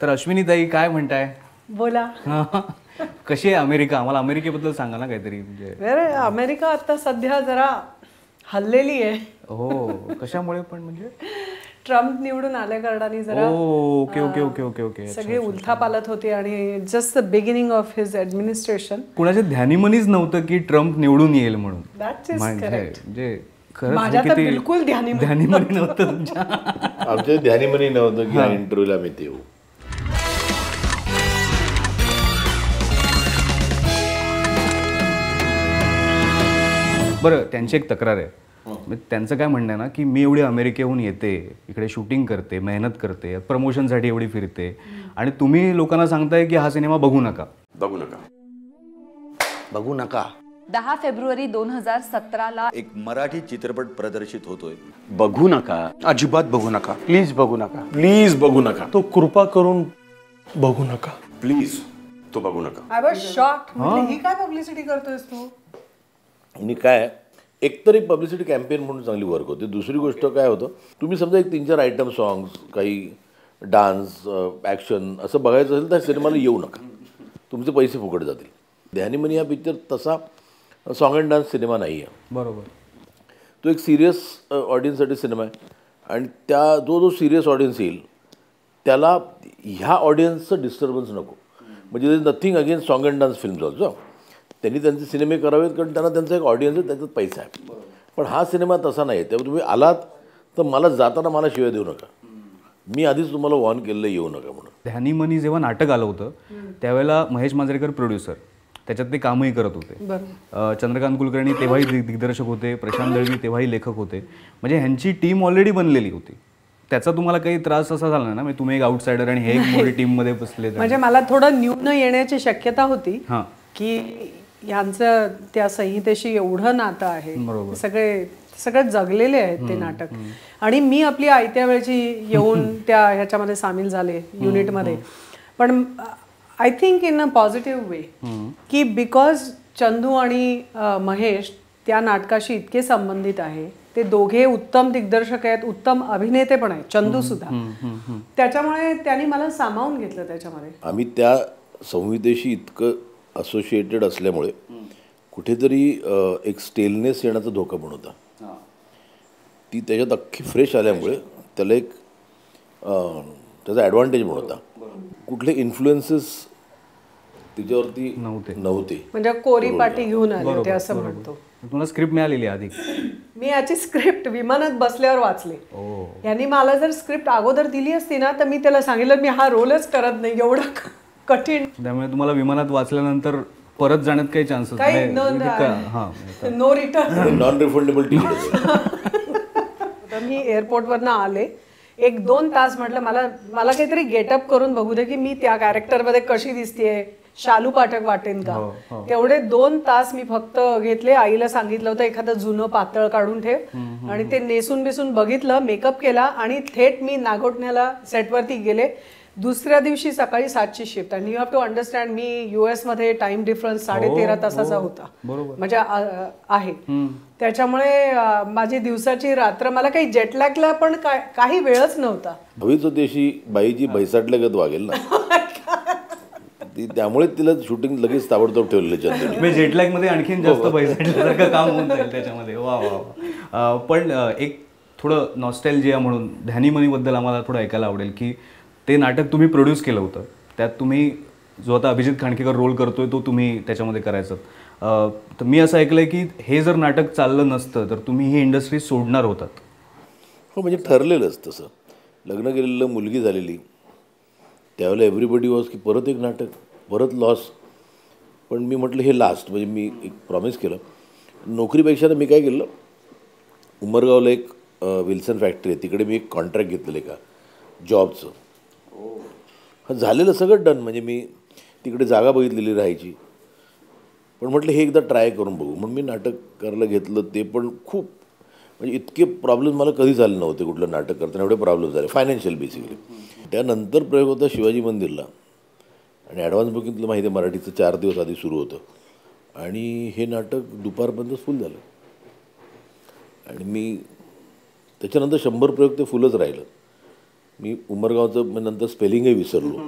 तर अश्विनीताई काय म्हणताय? बोला. कशी आहे अमेरिका? आम्हाला अमेरिकेबद्दल सांगा ना काहीतरी. म्हणजे अमेरिका आता सध्या जरा हल्लेली आहे. हो, कशामुळे पण म्हणजे ट्रम्प निवडून आल्या कारणाने जरा okay okay okay okay okay सगळे उलथापालथ होते आणि just the beginning of his administration. कुणाच्या ध्यानीमनीच नव्हतं की ट्रम्प निवडून येईल म्हणून. That's is correct. म्हणजे माझ्या तर बिलकुल ध्यानीमनी नव्हतं तुमच्या. आमच्या ध्यानीमनी नव्हतं की या इंटरव्ह्यूला मी येऊ. बरं, त्यांची एक तक्रार आहे. त्यांचं काय म्हणणं आहे ना की मी एवढी अमेरिकेहून येते, इकडे शूटिंग करते, मेहनत करते, प्रमोशनसाठी एवढी फिरते आणि तुम्ही लोकांना सांगताय की हा सिनेमा बघू नका. बघू नका, बघू नका. 10 फेब्रुवारी 2017ला एक मराठी चित्रपट प्रदर्शित होतोय. बघू नका, अजिबात बघू नका. प्लीज बघू नका. प्लीज बघू नका. तो कृपा करून बघू नका. प्लीज तो बघू नका. I was shocked. ही काय पब्लिसिटी करतोयस तू? आणि काय एकतरी पब्लिसिटी कॅम्पेन म्हणून चांगली वर्क होते. दुसरी गोष्ट काय होतं, तुम्ही समजा एक 3-4 आयटम सॉंग्स, काही डान्स, ॲक्शन असं बघायचं असेल तर सिनेमाला येऊ नका. तुमचे पैसे फुकट जातील. ध्यानीमनी हा पिक्चर तसा सॉंग अँड डान्स सिनेमा नाही आहे. बरोबर. तो एक सिरियस ऑडियन्ससाठी सिनेमा आहे आणि जो सिरियस ऑडियन्स येईल त्याला ह्या ऑडियन्सचं डिस्टर्बन्स नको. म्हणजे nothing against song and dance films also. त्यांनी त्यांचे सिनेमे करावेत कारण त्यांना त्यांचा एक ऑडियन्स आहे, त्याच्यात पैसा आहे. पण हा सिनेमा तसा नाही. त्यामुळे तुम्ही आलात तर मला जाताना मला शिवाय देऊ नका. मी आधीच तुम्हाला वॉर्न केलेलं येऊ नका म्हणून. ध्यानीमनी जेव्हा नाटक आलं होतं त्यावेळेला महेश मांजरेकर प्रोड्युसर, त्याच्यात ते कामही करत होते. चंद्रकांत कुलकर्णी तेव्हाही दिग्दर्शक होते, प्रशांत दळवी तेव्हाही लेखक होते. म्हणजे ह्यांची टीम ऑलरेडी बनलेली होती. त्याचा तुम्हाला काही त्रास असा झाला ना? तुम्ही एक आउटसायडर आणि हे एक मोठी टीममध्ये बसले. म्हणजे मला थोडं न्यून येण्याची शक्यता होती की यांचं त्या संहितेशी एवढं नातं आहे. सगळे जगलेले आहेत ते नाटक. आणि मी आपली आयत्या वेळची येऊन त्या ह्याच्यामध्ये सामील झाले युनिटमध्ये. पण I think in a positive way की बिकॉज चंदू आणि महेश त्या नाटकाशी इतके संबंधित आहे. ते दोघे उत्तम दिग्दर्शक आहेत, उत्तम अभिनेते पण आहेत, चंदू सुद्धा. त्याच्यामुळे त्यांनी मला सामावून घेतलं त्याच्यामध्ये. आम्ही त्या संहितेशी इतकं असोसिएटेड असल्यामुळे कुठेतरी एक स्टेलनेस येण्याचा धोका पण होता. ती त्याच्यात अख्खी फ्रेश आल्यामुळे त्याला एक त्याचा ॲडव्हान्टेज पण होता. कुठले इन्फ्लुएन्सेस तिच्यावरती नव्हते. म्हणजे कोरी पाटी घेऊन आले होते असं म्हणतो. तुम्हाला स्क्रिप्ट मिळालेली आधी? मी याची स्क्रिप्ट विमानात बसल्यावर वाचली. यांनी मला जर स्क्रिप्ट अगोदर दिली असती ना तर मी त्याला सांगितलं मी हा रोलच करत नाही, एवढं कठीण. त्यामुळे तुम्हाला विमानात वाचल्यानंतर परत जाण्यात काही chances no return, non refundable ticket. तर मी एअरपोर्टवरनं आले. 1-2 तास म्हटलं मला काहीतरी गेटअप करून बघू दे की मी त्या कॅरेक्टरमध्ये कशी दिसतेय, शालू पाठक वाटेन का. तेवढे 2 तास मी फक्त घेतले. आईला सांगितलं होतं एखादं जुनं पातळ काढून ठेव आणि ते नेसून बिसून बघितलं, मेकअप केला आणि थेट मी नागोठण्याला सेटवरती गेले. दुसऱ्या दिवशी सकाळी 7ची शिफ्ट. आणि यू हॅव टू अंडरस्टँड मी US मध्ये टाइम डिफरन्स 13.5 तासाचा होता. म्हणजे आहे. त्याच्यामुळे माझी दिवसाची रात्र, मला काही जेटलॅगला पण काही वेळच नव्हता. भविष्य देशी बाईची भैसाटल्यागत वागेल ना त्यामुळे तिला शूटिंग लगेच ताबडतोब ठेवलेलं. जेटलॅग मध्ये आणखीन जास्त भैसाटल्यासारखं काम होऊन जाईल त्याच्यामध्ये. वा वा. पण एक थोडं नॉस्टॅल्जिया म्हणून ध्यानीमनीबद्दल आम्हाला थोडं ऐकायला आवडेल की ते नाटक तुम्ही प्रोड्यूस केलं होतं. त्यात तुम्ही जो आता अभिजित खांडकेकर रोल करतोय तो तुम्ही त्याच्यामध्ये करायचं. तर मी असं ऐकलंय की हे जर नाटक चाललं नसतं तर तुम्ही ही इंडस्ट्री सोडणार होतात. हो, म्हणजे ठरलेलंच तसं. लग्न केलेलं, मुलगी झालेली, त्यावेळेला एव्हरीबडी वॉज की परत एक नाटक, परत लॉस. पण मी म्हटलं हे लास्ट. म्हणजे मी एक प्रॉमिस केलं. नोकरीपेक्षा मी काय केलं, उमरगावला एक विल्सन फॅक्टरी आहे, तिकडे मी एक कॉन्ट्रॅक्ट घेतलेलं एका जॉबचं. झालेलं सगळं डन. म्हणजे मी तिकडे जागा बघितलेली राहायची. पण म्हटलं हे एकदा ट्राय करून बघू म्हणून मी नाटक करायला घेतलं. ते पण खूप म्हणजे इतके प्रॉब्लेम मला कधी झाले नव्हते कुठलं नाटक करताना. एवढे प्रॉब्लेम झाले फायनान्शियल बेसिकली. त्यानंतर प्रयोग होता शिवाजी मंदिरला आणि ॲडव्हान्स बुकिंग तुला माहिती आहे मराठीचं 4 दिवस आधी सुरू होतं आणि हे नाटक दुपारपर्यंत फुल झालं. आणि मी त्याच्यानंतर 100 प्रयोग ते फुलच राहिलं. मी उमरगावचं नंतर स्पेलिंगही विसरलो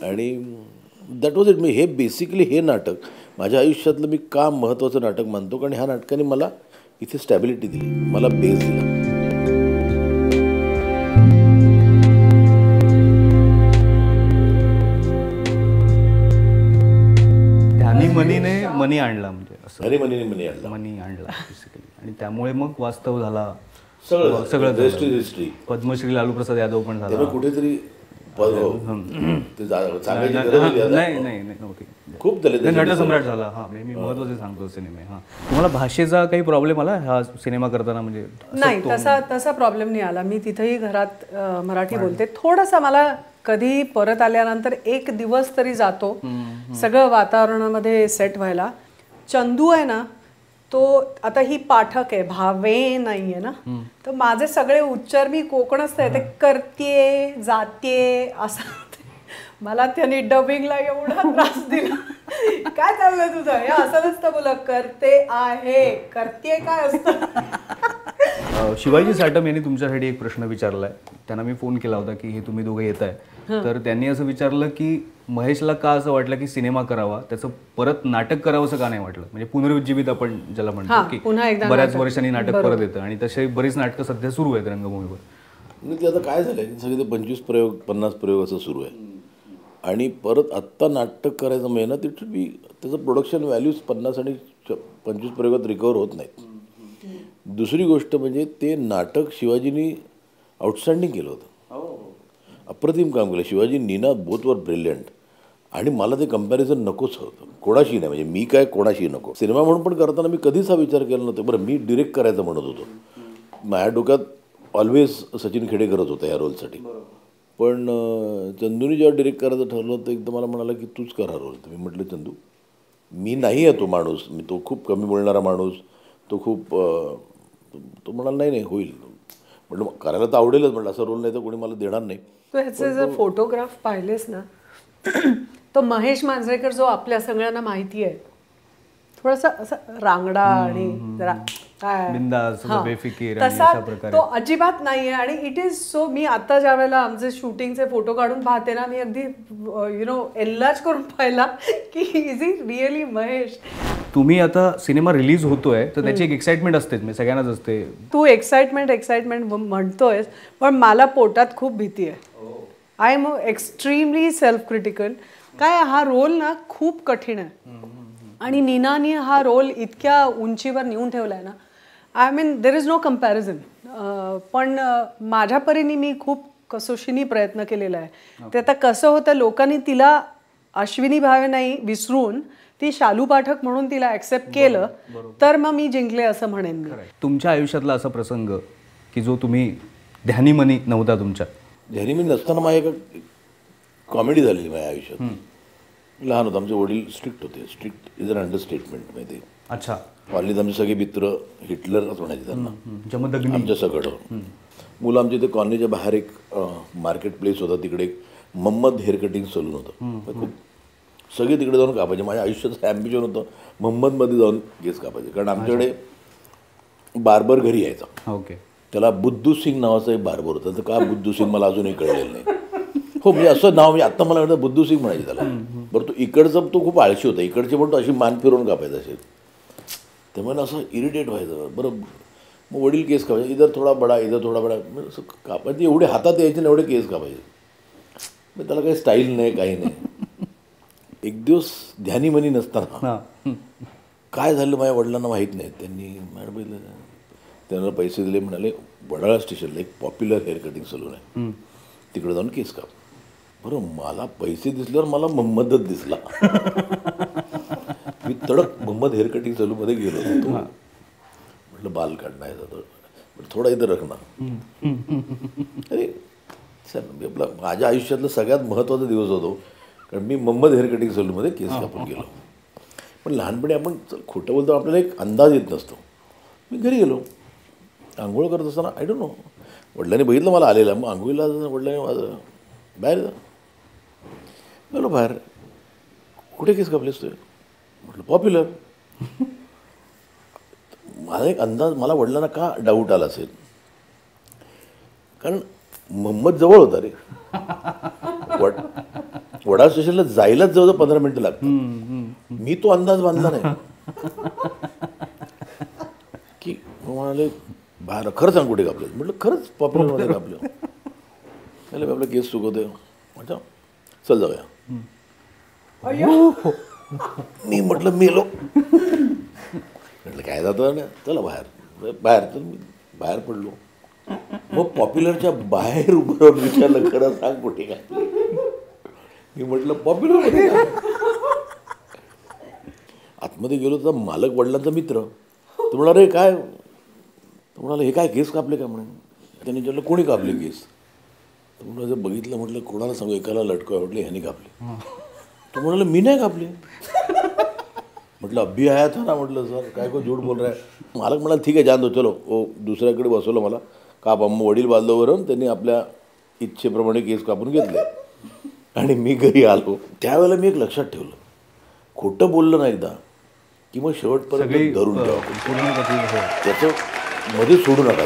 आणि दॅट वॉज इट. मी हे बेसिकली हे नाटक माझ्या आयुष्यातलं मी का महत्त्वाचं नाटक मानतो, कारण ह्या नाटकाने मला इथे स्टॅबिलिटी दिली, मला बेस दिला. ध्यानी मनीने मनी आणला, म्हणजे असं आणि मनी आणला, मनी आणला बेसिकली. आणि त्यामुळे मग वास्तव झाला, सगळं सगळं रेस्ट झालं. हिस्ट्री. पद्मश्री लालू प्रसाद यादव पण झाला. त्यामुळे कुठेतरी ते सांगायची गरज होती आता. नाही नव्हती. खूप झाले ते नटसम्राट झाला. हा मी महत्वाचे सांगतो सिनेमे. हा तुम्हाला भाषेचा काही प्रॉब्लेम आला हा सिनेमा करताना? म्हणजे नाही, तसा प्रॉब्लेम नाही आला. मी तिथेही घरात मराठी बोलते. थोडासा मला कधी परत आल्यानंतर एक दिवस तरी जातो सगळं वातावरणामध्ये सेट व्हायला. चंदू आहे ना, तो आता ही पाठक आहे, भावे नाही आहे ना, तर माझे सगळे उच्चार मी कोकणच आहे, ते करते जाते असं. मला त्याने डबिंगला एवढा त्रास दिला. काय चाललंय तुझं, हे असं नसतं बोला, करते आहे, करते काय असतं. शिवाजी साटम यांनी तुमच्यासाठी एक प्रश्न विचारलाय. त्यांना मी फोन केला होता की हे तुम्ही दोघे येत आहे, तर त्यांनी असं विचारलं की महेशला का असं वाटलं की सिनेमा करावा, त्याचं परत नाटक करावं असं का नाही वाटलं? म्हणजे पुनरुज्जीवित आपण ज्याला म्हणतो की बऱ्याच वर्षांनी नाटक परत येतं, आणि तसे बरीच नाटकं सध्या सुरू आहेत रंगभूमीवर. नाही, ते आता काय झालंय, सगळे ते 25 प्रयोग 50 प्रयोग असं सुरू आहे. आणि परत आत्ता नाटक करायचं मेहनत इट शुड बी, त्याचं प्रोडक्शन व्हॅल्यूज 50 आणि 25 प्रयोगात रिकवर होत नाहीत. दुसरी गोष्ट म्हणजे ते नाटक शिवाजींनी आउटस्टँडिंग केलं होतं, अप्रतिम काम केलं. Shivaji Neena both were brilliant. आणि मला ते कंपॅरिझन नकोच होतं कोणाशी नाही, म्हणजे मी काय कोणाशी नको. सिनेमा म्हणून पण करताना मी कधीच हा विचार केला नव्हता. बरं, मी डिरेक्ट करायचं म्हणत होतो, माझ्या डोक्यात ऑलवेज सचिन खेडेकरच होता या रोलसाठी. पण चंदूने जेव्हा डिरेक्ट करायचं ठरलं तर एकदम मला म्हणाला की तूच करा रोल. तर मी म्हटलं चंदू, मी नाही आहे तो माणूस, मी तो खूप कमी बोलणारा माणूस, तो खूप तो म्हणाला नाही होईल. म्हटलं करायला तर आवडेलच, म्हटलं असा रोल नाही तर कोणी मला देणार नाही. तू ह्याचे जर फोटोग्राफ पाहिलेस ना, तो महेश मांजरेकर जो आपल्या सगळ्यांना माहिती आहे, थोडासा असा रांगडा आणि जरा बिंदास, बेफिकीर, तसा तो अजिबात नाहीये. आणि इट इज सो, मी आता ज्या वेळेला आमचे शूटिंगचे फोटो काढून पाहते ना, मी अगदी एल्लाच करून पाहिला की इज ही रिअली महेश. तुम्ही आता सिनेमा रिलीज होतोय तर त्याची एक एक्साइटमेंट असतेच, म्हणजे सगळ्यांनाच असते. तू एक्साइटमेंट म्हणतोयस, पण मला पोटात खूप भीती आहे. I am extremely self critical. काय हा रोल ना खूप कठीण आहे, आणि नीनाने हा रोल इतक्या उंचीवर नेऊन ठेवला आहे ना, I mean there is no comparison. पण माझ्या परीने मी खूप कसोशीने प्रयत्न केलेला आहे. ते आता कसं होतं, लोकांनी तिला अश्विनी भावे नाही विसरून ती शालू पाठक म्हणून तिला ॲक्सेप्ट केलं, तर मग मी जिंकले असं म्हणेन मी. तुमच्या आयुष्यातला असा प्रसंग की जो तुम्ही ध्यानी मनी नव्हता तुमच्या? ध्यानी मी नसताना माझ्या एका कॉमेडी झालेली माझ्या आयुष्यात. लहान होतं, आमचे वडील स्ट्रिक्ट होते. Strict is an understatement. माहिती आहे? अच्छा. कॉलनीत आमचे सगळे मित्र हिटलरच म्हणायचे त्यांना, जमदग्नी आमच्या सगळं. मुलं आमच्या इथे कॉलनीच्या बाहेर एक मार्केट प्लेस होता, तिकडे एक मोहम्मद हेअर कटिंग सलून होतं. खूप सगळे तिकडे जाऊन कापायचे. माझ्या आयुष्याचं ॲम्बिशन होतं मोहम्मदमध्ये जाऊन केस कापायचे, कारण आमच्याकडे बार्बर घरी यायचा. ओके. त्याला बुद्धू सिंग नावाचा एक बार्बर होता. तर का बुद्धू सिंग मला अजूनही कळलेलं नाही. हो, म्हणजे असं नाव, म्हणजे आत्ता मला वाटतं बुद्धू सिंग म्हणायचे त्याला. बरं, तो इकडचा तो खूप आळशी होता, इकडचे पण तो अशी मान फिरवून कापायचा असेल, त्यामुळे असं इरिटेट व्हायचं. बरं, मग वडील केस कापायचे, इधर थोडा बडा इधर थोडा बडा, असं कापायचे. एवढे हातात यायचे ना, एवढे केस कापायचे. मग त्याला काही स्टाईल नाही, काही नाही. एक दिवस ध्यानी मनी नसताना काय झालं माझ्या वडिलांना माहीत नाही. त्यांनी मॅडम बघितलं, त्यांना पैसे दिले, म्हणाले वडाळा स्टेशनला एक पॉप्युलर हेअर कटिंग सलून आहे, तिकडे जाऊन केस काप. बरं, मला पैसे दिसल्यावर मला मोहम्मदच दिसला. मी तडक मोहम्मद हेअर कटिंग सलूनमध्ये गेलो होतो. म्हटलं बाल काढण्याचा तर थोडा इथं रखना. अरे सर, आपला माझ्या आयुष्यातला सगळ्यात महत्त्वाचा दिवस होतो, कारण मी मोहम्मद हेअर कटिंग सलूनमध्ये केस कापून गेलो. पण लहानपणी आपण खोटं बोलतो, आपल्याला एक अंदाज येत नसतो. मी घरी गेलो, आंघोळ करत असताना आय डोंट नो, वडिलांनी बघितलं मला आलेलं. मग आंघोळीला वडिलांनी माझं बाहेर जा गेलो. बाहेर, कुठे केस कापलेस तू? म्हटलं पॉप्युलर. माझा एक अंदाज, मला वडिलांना का डाऊट आला असेल, कारण मोहम्मद जवळ होता रे. वडा स्टेशनला जायलाच जवळ 15 मिनिटं लागतात. मी तो अंदाज बांधला नाही की म्हणाले बाहेर खरं सांग कुठे कापलं. म्हटलं खरंच पॉप्युलरमध्ये कापलं. त्याला मी आपला केस चुकवतोय. अच्छा चल जाऊया. मी म्हटलं मेलो. म्हटलं काय जातं ना चला बाहेर बाहेर. तर मी बाहेर पडलो. मग पॉप्युलरच्या बाहेर उभं राहून विचारलं खरं सांग कुठे काय. मी म्हटलं पॉप्युलर. आतमध्ये गेलो तर मालक वडिलांचा मित्र तो म्हणाला रे काय. तो म्हणाला हे काय केस कापले का म्हणे. त्यांनी विचारलं कोणी कापले केस. तर म्हटलं जर बघितलं म्हटलं कोणाला सांगू एकाला लटकं वाटले ह्याने कापले. तो म्हणाला मी नाही कापले. म्हटलं अभी आया था ना. म्हटलं सर काय को झूठ बोल रहा है. मालक म्हणाला ठीक आहे जान दो चलो. ओ दुसऱ्याकडे बसवलं मला काप. वडील बांधवरून त्यांनी आपल्या इच्छेप्रमाणे केस कापून घेतले आणि मी घरी आलो. त्यावेळेला मी एक लक्षात ठेवलं खोटं बोललं ना एकदा की मग शेवटपर्यंत धरून ठेवा. त्याचं मध्ये सोडू नका.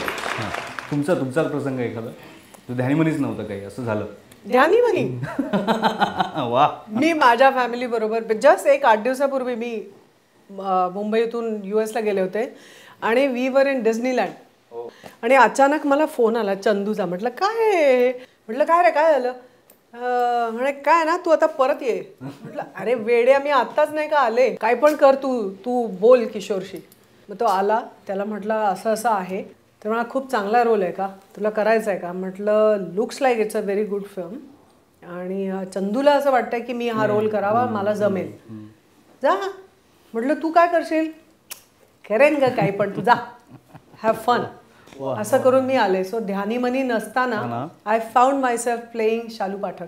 तुमचा प्रसंग एखादा तो ध्यानीमनीच नव्हतं काही असं झालं. ध्यानीमनी वा. मी माझ्या फॅमिली बरोबर जस्ट 8 दिवसापूर्वी मी मुंबईतून US ला गेले होते आणि वी वर इन डिस्नीलँड. आणि अचानक मला फोन आला चंदूचा. म्हटलं काय. म्हटलं काय रे काय झालं. म्हणे काय ना तू आता परत ये. म्हटलं अरे वेड्या मी आत्ताच नाही का आले. काय पण कर तू बोल किशोरशी. मग तो आला. त्याला म्हटलं असं असं आहे. तर मला खूप चांगला रोल आहे का तुला करायचा आहे का. म्हटलं looks like it's a very good film आणि चंदूला असं वाटतंय की मी हा रोल करावा मला जमेल. जा. म्हटलं तू काय करशील. करेन ग काही पण तू जा हॅव फन. असं करून मी आले. सो ध्यानीमनी नसताना I found my self playing शालू पाठक.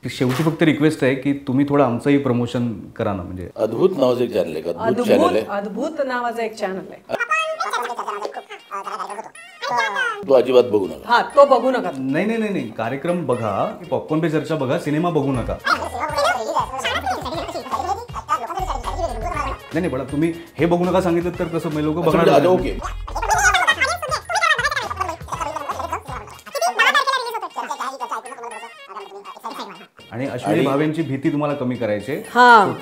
शेवटी फक्त रिक्वेस्ट आहे की तुम्ही थोडं आमचंही प्रमोशन करा ना. म्हणजे अद्भुत नावाचं एक चॅनल आहे. अद्भुत चॅनल आहे. अद्भुत नावाचं एक चॅनल आहे. तो अजिबात बघू नका. हा तो बघू नका. नाही कार्यक्रम बघा पॉपकॉर्न पे चर्चा बघा सिनेमा बघू नका. नाही पण तुम्ही हे बघू नका सांगितलं तर कसं लोक बघणार. ओके. आणि अश्विनी भावेंची भीती तुम्हाला कमी करायची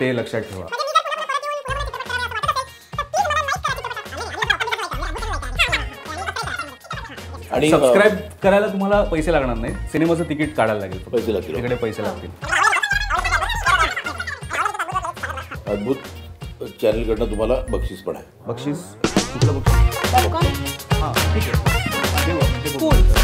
ते लक्षात ठेवा. आणि सबस्क्राईब करायला तुम्हाला पैसे लागणार नाही. सिनेमाचं तिकीट काढायला लागेल. पैसे लागतील. तिकडे पैसे लागतील. अद्भुत चॅनलकडनं तुम्हाला बक्षीस पण आहे. बक्षीस कुठलं बक्षीस. पॉपकॉर्न हां ठीक आहे. कूल.